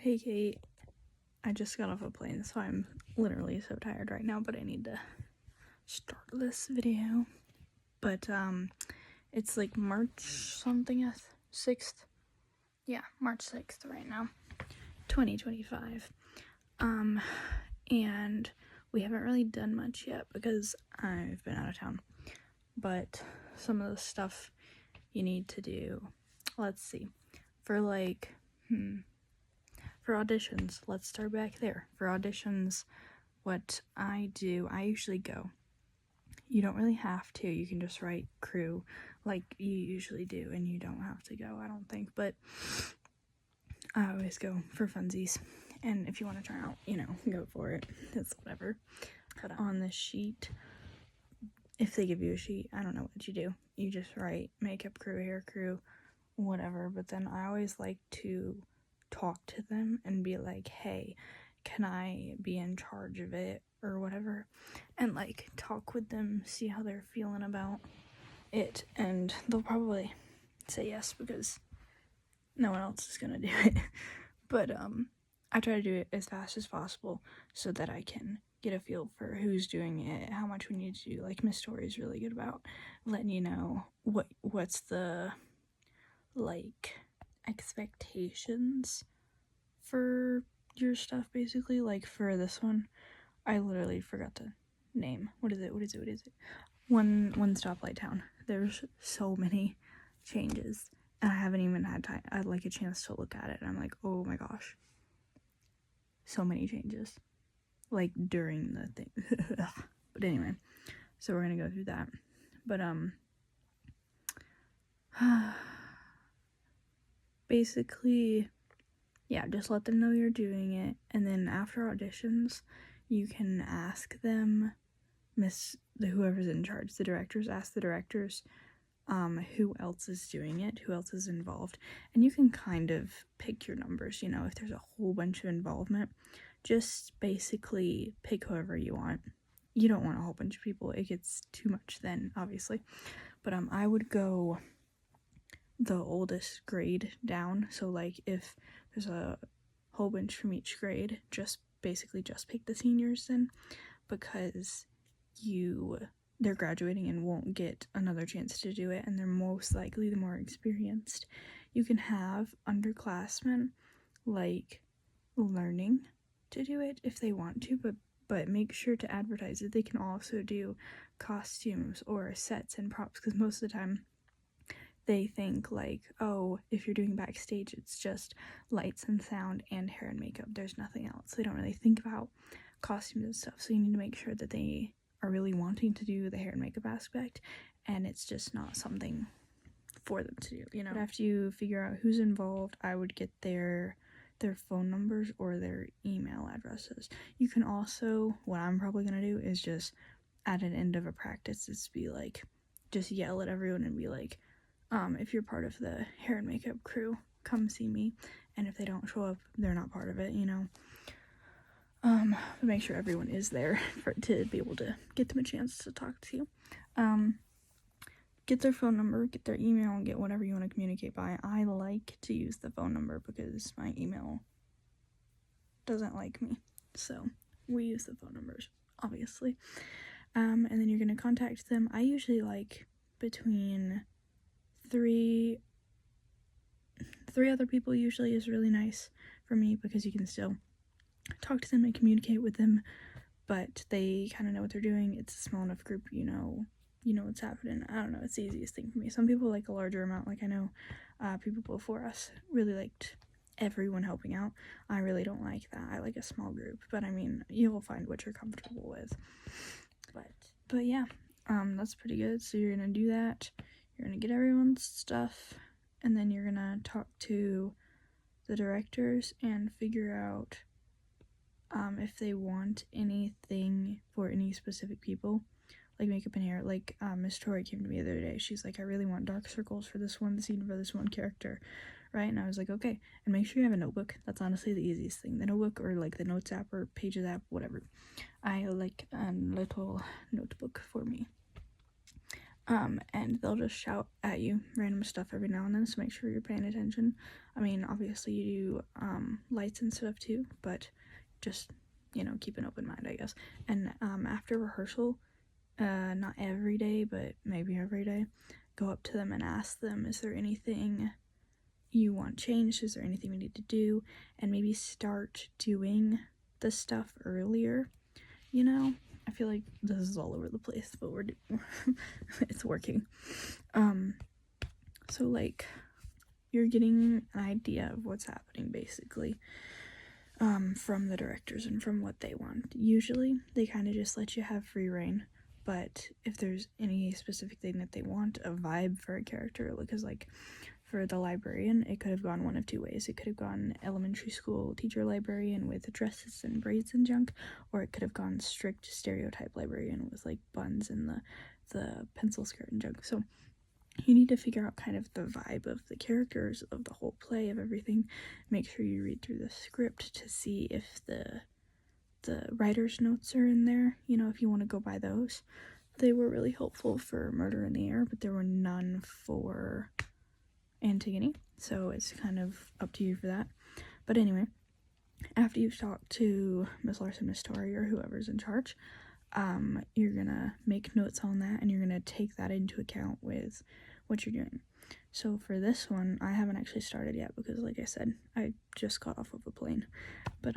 Hey Kate, I just got off a plane, so I'm literally so tired right now, but I need to start this video. But it's like March something, 6th. Yeah, March 6th right now, 2025. And we haven't really done much yet because I've been out of town. But some of the stuff you need to do, let's see, for auditions, let's start back there. For auditions, what I do, I usually go. You don't really have to. You can just write crew like you usually do, and you don't have to go, I don't think. But I always go for funsies. And if you want to try out, go for it. It's whatever. But on the sheet, if they give you a sheet, I don't know what you do. You just write makeup crew, hair crew, whatever. But then I always like to talk to them and be like, hey, can I be in charge of it or whatever, and like talk with them, see how they're feeling about it, and they'll probably say yes because no one else is gonna do it. But I try to do it as fast as possible so that I can get a feel for who's doing it, how much we need to do. Like Miss Tori's really good about letting you know what's the like expectations for your stuff, basically. Like for this one, I literally forgot the name. What is it? One Stoplight Town. There's so many changes, and I haven't even had time. I had like a chance to look at it, and I'm like, oh my gosh, so many changes, like during the thing. But anyway, so we're gonna go through that. But basically, yeah, just let them know you're doing it, and then after auditions, you can ask them, whoever's in charge, the directors, ask the directors who else is doing it, who else is involved, and you can kind of pick your numbers, if there's a whole bunch of involvement, just basically pick whoever you want. You don't want a whole bunch of people, it gets too much then, obviously, but I would go the oldest grade down, so like if there's a whole bunch from each grade, just pick the seniors then, because they're graduating and won't get another chance to do it, and they're most likely the more experienced. You can have underclassmen like learning to do it if they want to, but make sure to advertise that they can also do costumes or sets and props, because most of the time they think like, oh, if you're doing backstage, it's just lights and sound and hair and makeup. There's nothing else. They don't really think about costumes and stuff. So you need to make sure that they are really wanting to do the hair and makeup aspect, and it's just not something for them to do, But after you figure out who's involved, I would get their phone numbers or their email addresses. You can also, what I'm probably gonna do is just at an end of a practice, just yell at everyone and be like, if you're part of the hair and makeup crew, come see me, and if they don't show up, they're not part of it, make sure everyone is there to be able to get them a chance to talk to you. Get their phone number, get their email, and get whatever you want to communicate by. I like to use the phone number because my email doesn't like me, so we use the phone numbers, obviously. And then you're going to contact them. I usually like between three other people usually is really nice for me, because you can still talk to them and communicate with them, but they kind of know what they're doing. It's a small enough group, you know what's happening. I don't know, it's the easiest thing for me. Some people like a larger amount, like I know people before us really liked everyone helping out. I really don't like that. I like a small group, but I mean, you'll find what you're comfortable with. But yeah, that's pretty good. So you're gonna do that. You're gonna get everyone's stuff, and then you're gonna talk to the directors and figure out if they want anything for any specific people, like makeup and hair. Like Miss Tori came to me the other day. She's like, I really want dark circles for this one scene for this one character, right? And I was like, okay. And make sure you have a notebook. That's honestly the easiest thing. The notebook, or like the Notes app or Pages app, whatever. I like a little notebook for me. And they'll just shout at you random stuff every now and then, so make sure you're paying attention. I mean, obviously you do lights and stuff too, but just, keep an open mind, I guess. And after rehearsal, not every day, but maybe every day, go up to them and ask them, is there anything you want changed? Is there anything we need to do? And maybe start doing the stuff earlier, I feel like this is all over the place, but it's working. So like, you're getting an idea of what's happening, basically, from the directors and from what they want. Usually, they kind of just let you have free reign, but if there's any specific thing that they want, a vibe for a character, because like, for the librarian, it could have gone one of two ways. It could have gone elementary school teacher librarian with dresses and braids and junk, or it could have gone strict stereotype librarian with like buns and the pencil skirt and junk. So you need to figure out kind of the vibe of the characters, of the whole play, of everything. Make sure you read through the script to see if the writer's notes are in there, if you want to go by those. They were really helpful for Murder in the Air, but there were none for Antigone, so it's kind of up to you for that. But anyway, after you've talked to Miss Larson, Miss Torrey, or whoever's in charge, you're gonna make notes on that, and you're gonna take that into account with what you're doing. So for this one, I haven't actually started yet because, like I said, I just got off of a plane. But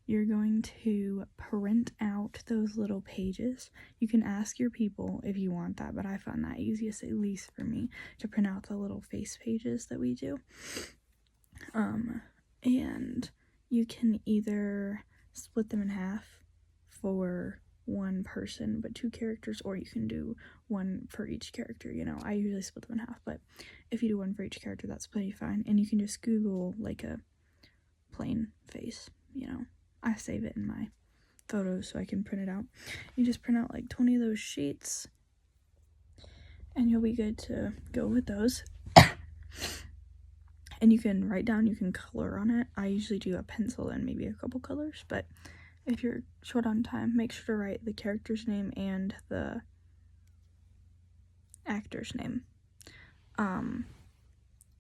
you're going to print out those little pages. You can ask your people if you want that, but I found that easiest, at least for me, to print out the little face pages that we do. And you can either split them in half for one person but 2 characters, or you can do one for each character. I usually split them in half, but if you do one for each character, that's pretty fine. And you can just Google like a plain face. I save it in my photos so I can print it out. You just print out like 20 of those sheets and you'll be good to go with those. And you can write down, you can color on it. I usually do a pencil and maybe a couple colors, but if you're short on time, make sure to write the character's name and the actor's name,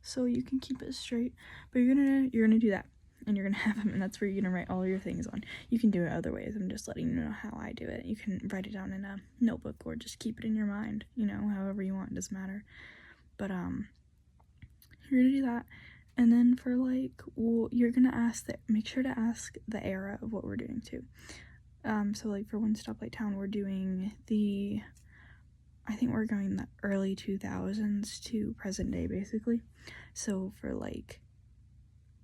so you can keep it straight. But you're gonna do that, and you're gonna have them, and that's where you're gonna write all your things on. You can do it other ways. I'm just letting you know how I do it. You can write it down in a notebook or just keep it in your mind, however you want. It doesn't matter. But you're gonna do that, and then for you're gonna make sure to ask the era of what we're doing too. So like for One Stoplight Town, we're doing I think we're going the early 2000s to present day, basically. So for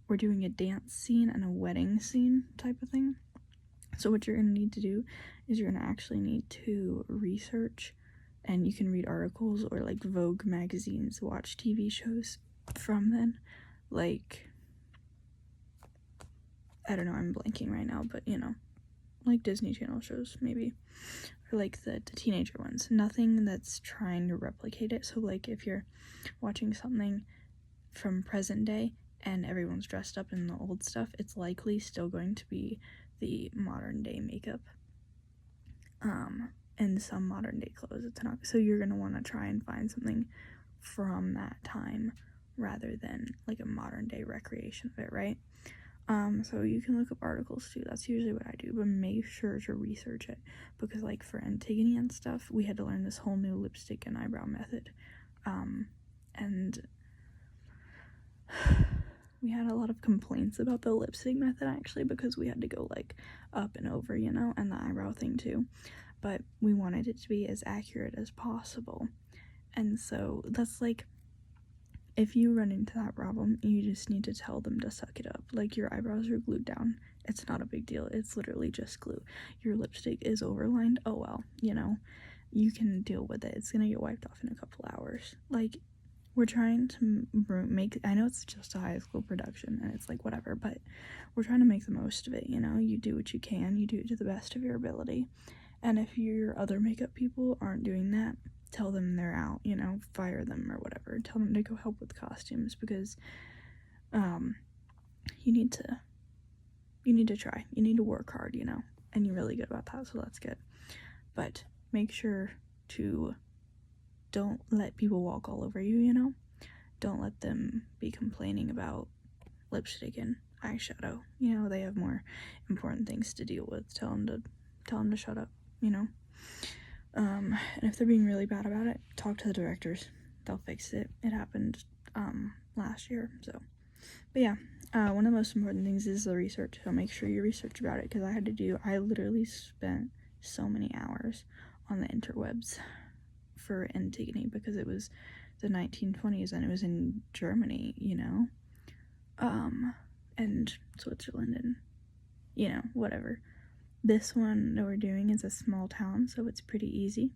we're doing a dance scene and a wedding scene type of thing. So what you're going to need to do is you're going to actually need to research, and you can read articles or Vogue magazines, watch TV shows from then. I don't know, I'm blanking right now, but Disney Channel shows maybe, or the teenager ones. Nothing that's trying to replicate it. So if you're watching something from present day and everyone's dressed up in the old stuff, it's likely still going to be the modern day makeup and some modern day clothes. It's not, so you're gonna want to try and find something from that time rather than a modern day recreation of it, right? So you can look up articles too. That's usually what I do, but make sure to research it, because for Antigone and stuff, we had to learn this whole new lipstick and eyebrow method, and we had a lot of complaints about the lipstick method, actually, because we had to go up and over, and the eyebrow thing too, but we wanted it to be as accurate as possible. And so that's if you run into that problem, you just need to tell them to suck it up. Your eyebrows are glued down. It's not a big deal. It's literally just glue. Your lipstick is overlined. Oh well, you can deal with it. It's gonna get wiped off in a couple hours. We're trying to make, I know it's just a high school production and it's whatever, but we're trying to make the most of it. You do what you can. You do it to the best of your ability. And if your other makeup people aren't doing that, tell them they're out, fire them or whatever. Tell them to go help with costumes, because you need to try. You need to work hard, and you're really good about that, so that's good. But make sure to don't let people walk all over you, you know? Don't let them be complaining about lipstick and eyeshadow. You know, they have more important things to deal with. Tell them to shut up, you know? And if they're being really bad about it, talk to the directors. They'll fix it. It happened last year, so. But yeah, one of the most important things is the research, so make sure you research about it, because I literally spent so many hours on the interwebs for Antigone, because it was the 1920s and it was in Germany, you know, and Switzerland and, you know, whatever. This one that we're doing is a small town, so it's pretty easy.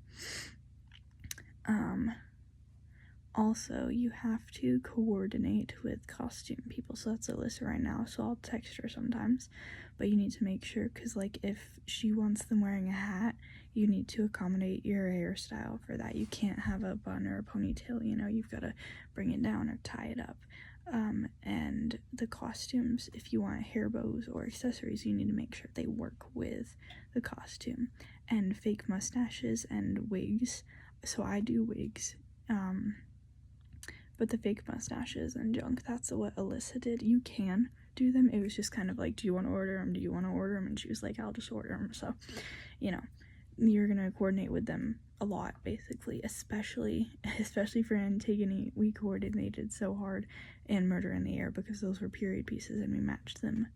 Also, you have to coordinate with costume people, so that's Alyssa right now, so I'll text her sometimes, but you need to make sure, because, like, if she wants them wearing a hat, you need to accommodate your hairstyle for that. You can't have a bun or a ponytail, you know, you've got to bring it down or tie it up. And the costumes, if you want hair bows or accessories, you need to make sure they work with the costume. And fake mustaches and wigs, so I do wigs, but the fake mustaches and junk, that's what Alyssa did. You can do them. It was just kind of like, do you want to order them? Do you want to order them? And she was like, I'll just order them. So, you know, you're going to coordinate with them a lot, basically, especially for Antigone. We coordinated so hard in Murder in the Air because those were period pieces and we matched them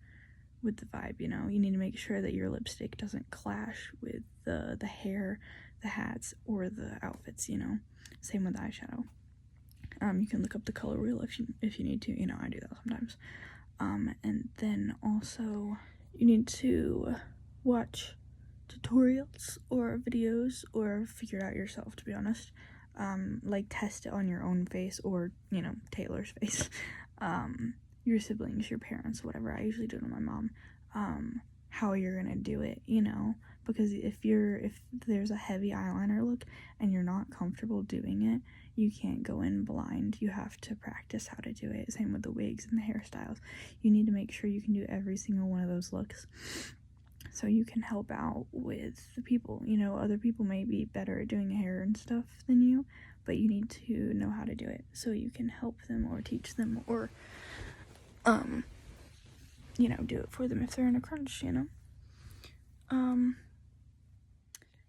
with the vibe, you know. You need to make sure that your lipstick doesn't clash with the hair, the hats, or the outfits, you know. Same with eyeshadow. You can look up the color wheel if you need to, you know, I do that sometimes. And then also you need to watch tutorials or videos or figure it out yourself, to be honest. Like test it on your own face or, you know, Taylor's face. Your siblings, your parents, whatever. I usually do it on my mom. How you're gonna do it, you know, because if there's a heavy eyeliner look and you're not comfortable doing it, you can't go in blind. You have to practice how to do it. Same with the wigs and the hairstyles. You need to make sure you can do every single one of those looks so you can help out with the people. You know, other people may be better at doing hair and stuff than you, but you need to know how to do it so you can help them or teach them or you know, do it for them if they're in a crunch, you know.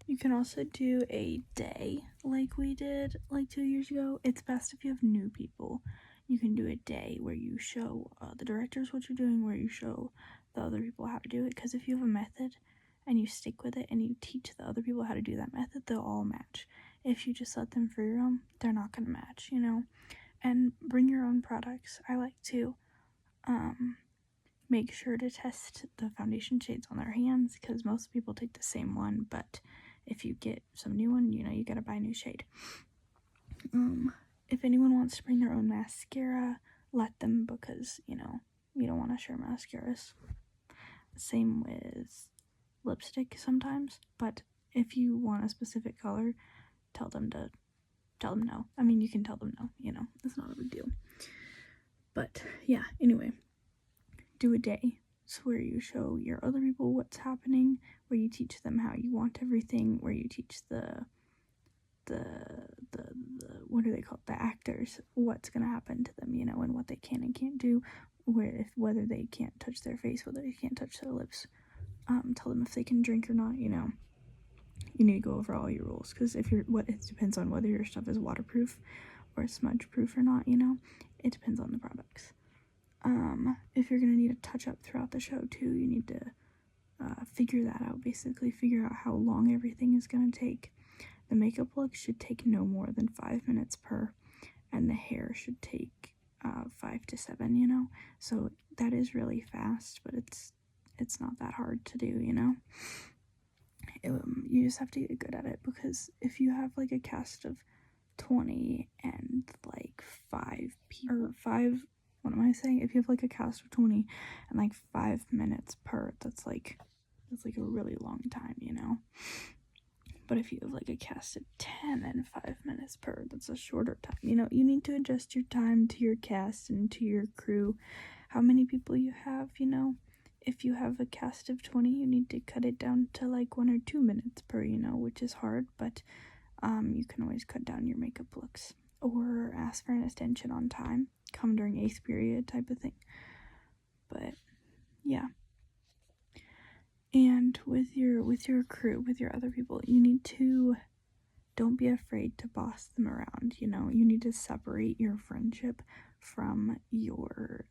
You can also do a day like we did like 2 years ago. It's best if you have new people. You can do a day where you show the directors what you're doing, where you show the other people how to do it, because if you have a method and you stick with it and you teach the other people how to do that method, they'll all match. If you just let them free roam, they're not gonna match, you know. And bring your own products. I like to make sure to test the foundation shades on their hands, because most people take the same one, but if you get some new one, you know, you gotta buy a new shade. If anyone wants to bring their own mascara, let them, because, you know, you don't want to share mascaras. Same with lipstick sometimes, but if you want a specific color, tell them no. I mean, you can tell them no, you know, it's not a big deal. But yeah, anyway, do a day where you show your other people what's happening, where you teach them how you want everything, where you teach the what are they called, the actors, what's gonna happen to them, you know, and what they can and can't do, whether they can't touch their face, whether they can't touch their lips. Tell them if they can drink or not, you know. You need to go over all your rules, because it depends on whether your stuff is waterproof or smudge proof or not, you know. It depends on the products. If you're gonna need a touch up throughout the show too, you need to figure that out, basically figure out how long everything is gonna take. The makeup look should take no more than 5 minutes per, and the hair should take 5 to 7, you know. So that is really fast, but it's not that hard to do, you know. You just have to get good at it, because if you have like a cast of 20 and like 5 people, if you have like a cast of 20 and like 5 minutes per, that's like a really long time, you know. But if you have like a cast of 10 and 5 minutes per, that's a shorter time, you know. You need to adjust your time to your cast and to your crew, how many people you have, you know. If you have a cast of 20, you need to cut it down to like 1 or 2 minutes per, you know, which is hard, but you can always cut down your makeup looks or ask for an extension on time, come during 8th period type of thing. But yeah. And with your crew, with your other people, you need to, don't be afraid to boss them around, you know? You need to separate your friendship from your,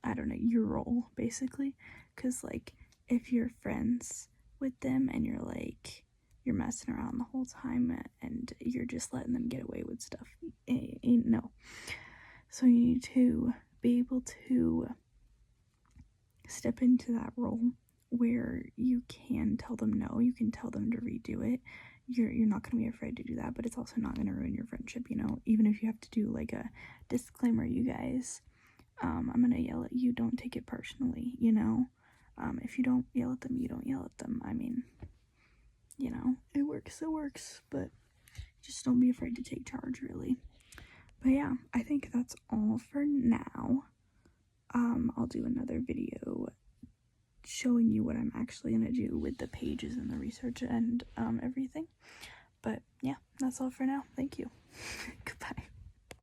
I don't know, your role, basically. Because, like, if you're friends with them and you're, like, you're messing around the whole time and you're just letting them get away with stuff, no. So you need to be able to step into that role where you can tell them no, you can tell them to redo it. You're not going to be afraid to do that, but it's also not going to ruin your friendship, you know? Even if you have to do, like, a disclaimer, you guys, I'm going to yell at you, don't take it personally, you know? If you don't yell at them, you don't yell at them. I mean, you know, it works, but just don't be afraid to take charge, really. But yeah, I think that's all for now. I'll do another video showing you what I'm actually gonna do with the pages and the research and everything. But yeah, that's all for now. Thank you. Goodbye.